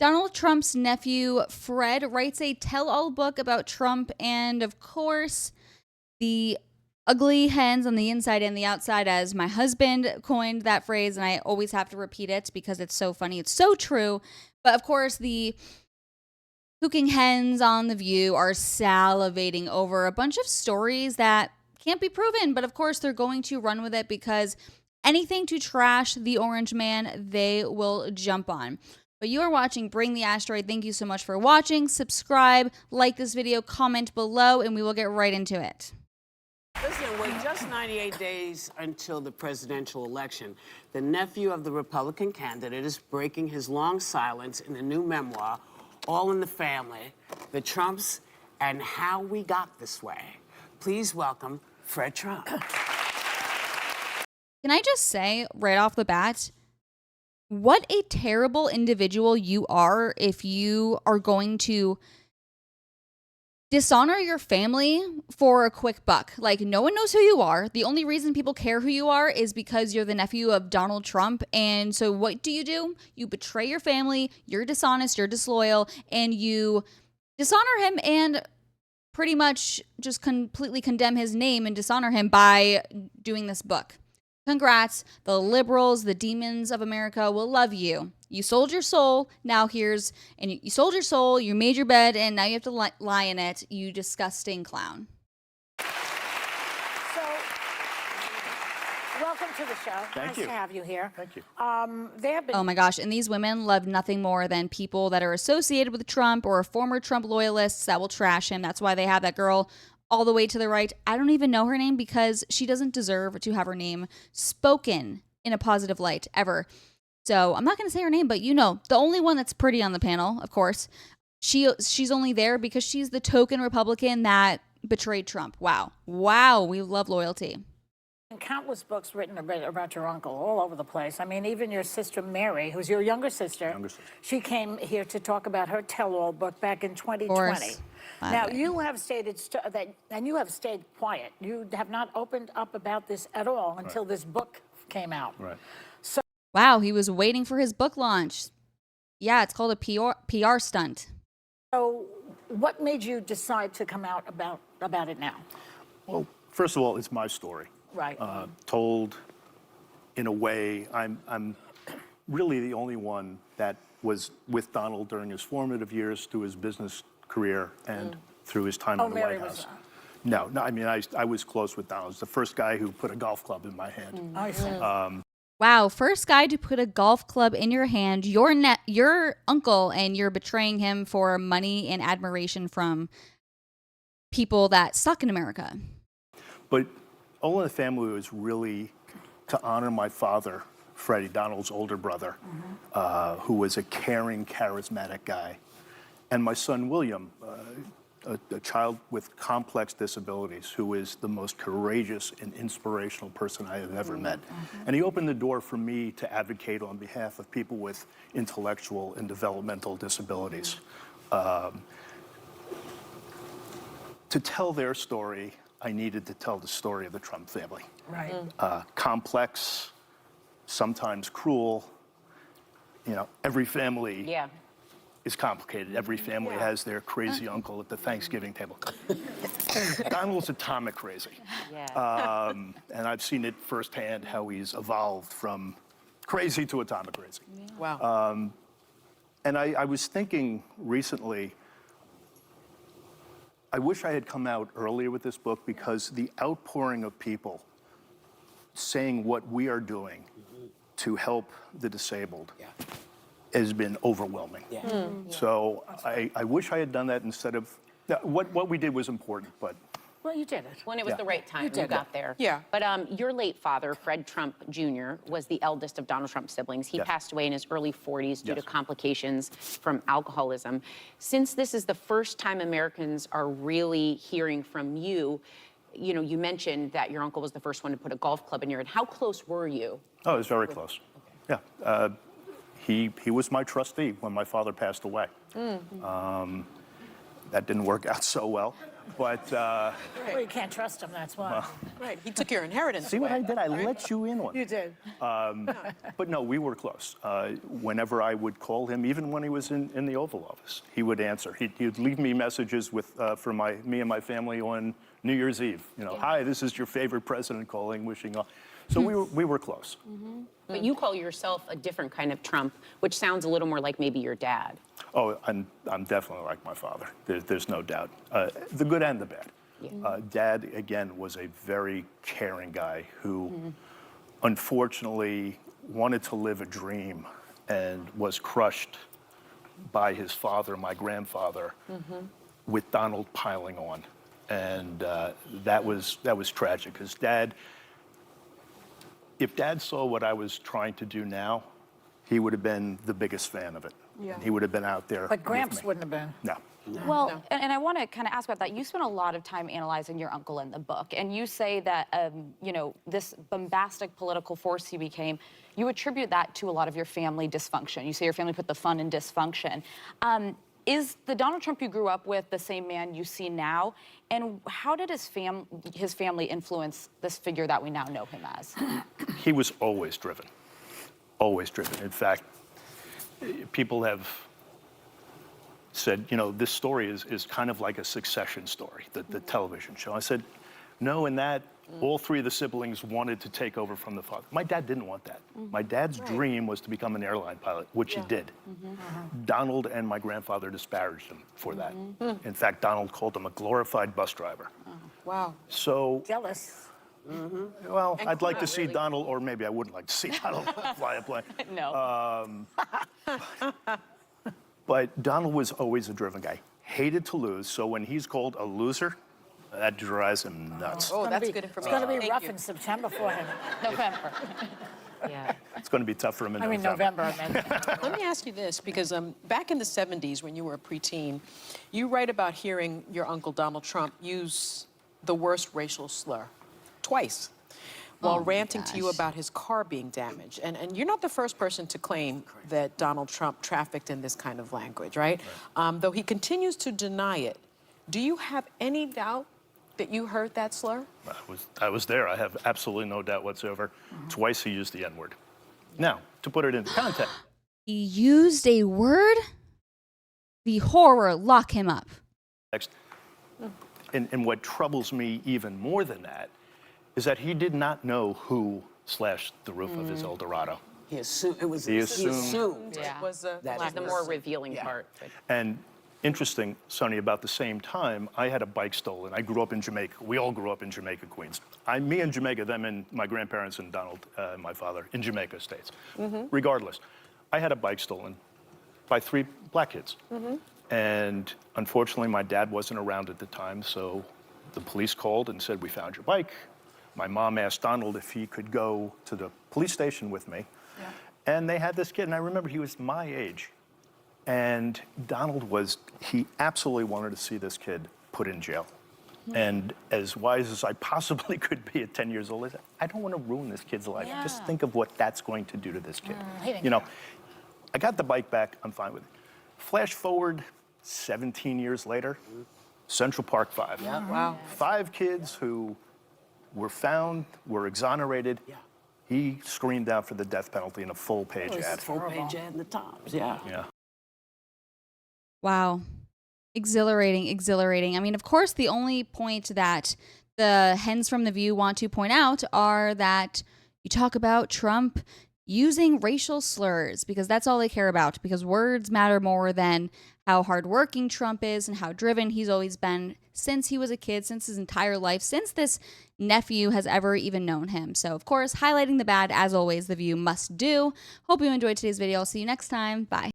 Donald Trump's nephew, Fred, writes a tell-all book about Trump, and of course, the ugly hens on the inside and the outside, as my husband coined that phrase, and I always have to repeat it because it's so funny. It's so true. But of course, the cooking hens on The View are salivating over a bunch of stories that can't be proven, but of course, they're going to run with it because anything to trash the orange man, they will jump on. But you are watching Bring the Asteroid. Thank you so much for watching. Subscribe, like this video, comment below, and we will get right into it. Listen, we're just 98 days until the presidential election. The nephew of the Republican candidate is breaking his long silence in the new memoir, All in the Family, The Trumps and How We Got This Way. Please welcome Fred Trump. Can I just say right off the bat, what a terrible individual you are if you are going to dishonor your family for a quick buck. Like, no one knows who you are. The only reason people care who you are is because you're the nephew of Donald Trump. And so what do? You betray your family, you're dishonest, you're disloyal, and you dishonor him and pretty much just completely condemn his name and dishonor him by doing this book. Congrats. The liberals, the demons of America will love you. You sold your soul. Now you sold your soul, you made your bed, and now you have to lie in it, you disgusting clown. So, welcome to the show. Thank you. Nice to have you here. Thank you. They have been. Oh my gosh. And these women love nothing more than people that are associated with Trump or former Trump loyalists that will trash him. That's why they have that girl all the way to the right. I don't even know her name because she doesn't deserve to have her name spoken in a positive light ever. So I'm not going to say her name, but you know, the only one that's pretty on the panel, of course, she's only there because she's the token Republican that betrayed Trump. Wow. Wow. We love loyalty. Countless books written about your uncle all over the place. I mean, even your sister Mary, who's your younger sister, she came here to talk about her tell-all book back in 2020. Now, you have stated and you have stayed quiet. You have not opened up about this at all until this book came out. Right. So, wow, he was waiting for his book launch. Yeah, it's called a PR stunt. So, what made you decide to come out about it now? Well, first of all, it's my story. Right. Told in a way, I'm really the only one that was with Donald during his formative years, through his business career, and through his time in the Mary White House. Was, No, I mean, I was close with Donald. I was the first guy who put a golf club in my hand. I see. Wow, first guy to put a golf club in your hand, your uncle, and you're betraying him for money and admiration from people that suck in America. But All in the Family was really to honor my father, Freddie, Donald's older brother, who was a caring, charismatic guy, and my son, William, a child with complex disabilities, who is the most courageous and inspirational person I have ever met. And he opened the door for me to advocate on behalf of people with intellectual and developmental disabilities. To tell their story, I needed to tell the story of the Trump family. Right. Complex, sometimes cruel. You know, every family is complicated. Every family has their crazy uncle at the Thanksgiving table. Donald's atomic crazy. And I've seen it firsthand how he's evolved from crazy to atomic crazy. Wow. And I was thinking recently, I wish I had come out earlier with this book, because the outpouring of people saying what we are doing to help the disabled has been overwhelming. So I wish I had done that instead of, what we did was important, but. Well, you did it. When it was the right time, you got there. Yeah. But your late father, Fred Trump Jr., was the eldest of Donald Trump's siblings. He passed away in his early 40s due to complications from alcoholism. Since this is the first time Americans are really hearing from you, you know, you mentioned that your uncle was the first one to put a golf club in your hand. How close were you? Oh, it was very close. Yeah. He was my trustee when my father passed away. That didn't work out so well. But Well, you can't trust him, that's why. Right, he took your inheritance see what away. I did? I let you in on You it. did. But no, we were close. Whenever I would call him, even when he was in the Oval Office, he would answer. He'd leave me messages with for me and my family on New Year's Eve. You know, hi, this is your favorite president calling, wishing all. So we were close. But you call yourself a different kind of Trump, which sounds a little more like maybe your dad. Oh, I'm definitely like my father. There's no doubt. The good and the bad. Dad, again, was a very caring guy who, unfortunately, wanted to live a dream and was crushed by his father, my grandfather, with Donald piling on. And that was tragic, because if Dad saw what I was trying to do now, he would have been the biggest fan of it. Yeah. He would have been out there. But Gramps with me. wouldn't have been. No. Well, and I want to kind of ask about that. You spent a lot of time analyzing your uncle in the book, and you say that, you know, this bombastic political force he became, you attribute that to a lot of your family dysfunction. You say your family put the fun in dysfunction. Is the Donald Trump you grew up with the same man you see now? And how did his family influence this figure that we now know him as? He was always driven. Always driven. In fact, people have said, you know, this story is kind of like a Succession story, the television show. I said, no, in that, all three of the siblings wanted to take over from the father. My dad didn't want that. My dad's dream was to become an airline pilot, which he did. Donald and my grandfather disparaged him for that. In fact, Donald called him a glorified bus driver. Wow. So, Jealous. well, I'd like to see Donald, or maybe I wouldn't like to see Donald fly a plane. No. But Donald was always a driven guy. Hated to lose, so when he's called a loser, that drives him nuts. Oh, that's good It's information. going to be Thank rough you. in September for him. November. Yeah. It's going to be tough for him in I mean, November. November, I meant. Let me ask you this, because back in the 70s, when you were a preteen, you write about hearing your uncle Donald Trump use the worst racial slur twice while ranting to you about his car being damaged. And you're not the first person to claim that Donald Trump trafficked in this kind of language, right? Though he continues to deny it. Do you have any doubt that you heard that slur? I was there. I have absolutely no doubt whatsoever. Twice he used the N-word. Now, to put it into context. He used a word? The horror, lock him up. And what troubles me even more than that is that he did not know who slashed the roof of his Eldorado. He assumed. It was. He assumed. Yeah. Was That The more revealing part. But And interesting, Sonny, about the same time, I had a bike stolen. I grew up in Jamaica. We all grew up in Jamaica, Queens. Me in Jamaica, them and my grandparents and Donald, my father, in Jamaica States. Regardless, I had a bike stolen by 3 black kids. And unfortunately, my dad wasn't around at the time, so the police called and said, we found your bike. My mom asked Donald if he could go to the police station with me. And they had this kid, and I remember he was my age. And Donald he absolutely wanted to see this kid put in jail. And as wise as I possibly could be at 10 years old, I said, I don't want to ruin this kid's life. Just think of what that's going to do to this kid. You know, I got the bike back, I'm fine with it. Flash forward 17 years later, Central Park 5. Wow. 5 kids who were found, were exonerated. He screamed out for the death penalty in a full-page ad. Full-page ad in the Times. Yeah. Yeah. Wow. Exhilarating, exhilarating. I mean, of course, the only point that the hens from The View want to point out are that you talk about Trump using racial slurs, because that's all they care about, because words matter more than how hardworking Trump is and how driven he's always been since he was a kid, since his entire life, since this nephew has ever even known him. So, of course, highlighting the bad, as always, The View must do. Hope you enjoyed today's video. I'll see you next time. Bye.